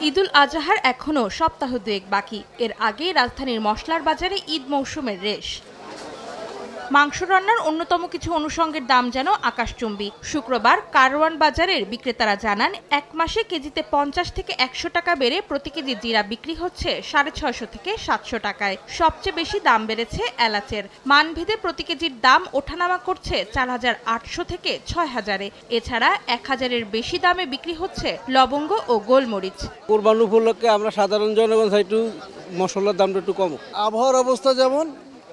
ঈদুল আজহার এখনও সপ্তাহ দুয়েক বাকি। এর আগেই রাজধানীর মশলার বাজারে ঈদ মৌসুমের রেশ। মাংস রান্নার অন্যতম কিছু অনুষঙ্গের দাম যেন আকাশচুম্বী। শুক্রবার কারওয়ান বাজারের বিক্রেতারা জানান, এক মাসে কেজিতে 50 থেকে 100 টাকা বেড়ে প্রতি কেজি জিরা বিক্রি হচ্ছে 650 থেকে 700 টাকায়। সবচেয়ে বেশি দাম বেড়েছে এলাচের। মানভেদে প্রতি কেজির দাম ওঠানামা করছে 4800 থেকে 6000-এ। এছাড়া 1000-এর বেশি দামে বিক্রি হচ্ছে লবঙ্গ ও গোলমরিচ। কোরবানি উপলক্ষে আমরা সাধারণ জনগণ একটু মশলার দামটা একটু কম। আবহাওয়ার অবস্থা যেমন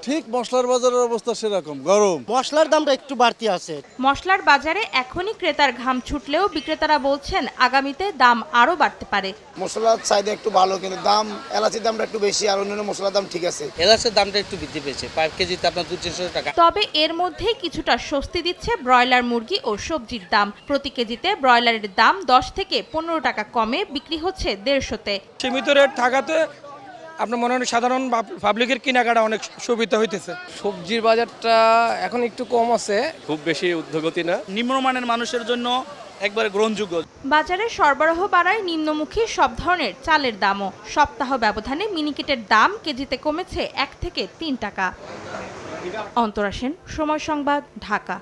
ঠিক মশলার বাজারের অবস্থা সেরকম গরম। মশলার দামটা একটু বাড়তি আছে। মশলার বাজারে এখনই ক্রেতার ঘাম ছুটলেও বিক্রেতারা বলছেন আগামীতে দাম আরও বাড়তে পারে। মশলার চাহিদা একটু ভালো, কিন্তু দাম এলাচির দামটা একটু বেশি, আর অন্যান্য মশলার দাম ঠিক আছে। এলাচের দামটা একটু বৃদ্ধি পেয়েছে, 5 কেজিতে আপনার 200-300 টাকা। তবে এর মধ্যেই কিছুটা স্বস্তি দিচ্ছে ব্রয়লার মুরগি ও সবজির দাম। প্রতি কেজিতে ব্রয়লারের দাম 10 থেকে 15 টাকা কমে বিক্রি হচ্ছে 150-তে। সীমিত রেট থাকাতে আপনার মনে হয় সাধারণ পাবলিকের কেনাকাটা অনেক সুবিধা হইতেছে। সবজির বাজারটা এখন একটু কম আছে, খুব বেশি ঊর্ধ্বগতি না। নিম্নমানের মানুষের জন্য একবারে গ্রহণযোগ্য। বাজারে সরবরাহ বাড়ায় নিম্নমুখী সব ধরনের চালের দামও। সপ্তাহ ব্যবধানে মিনিকেটের দাম কেজিতে কমেছে 1 থেকে 3 টাকা। অন্তরা সেন, সময় সংবাদ, ঢাকা।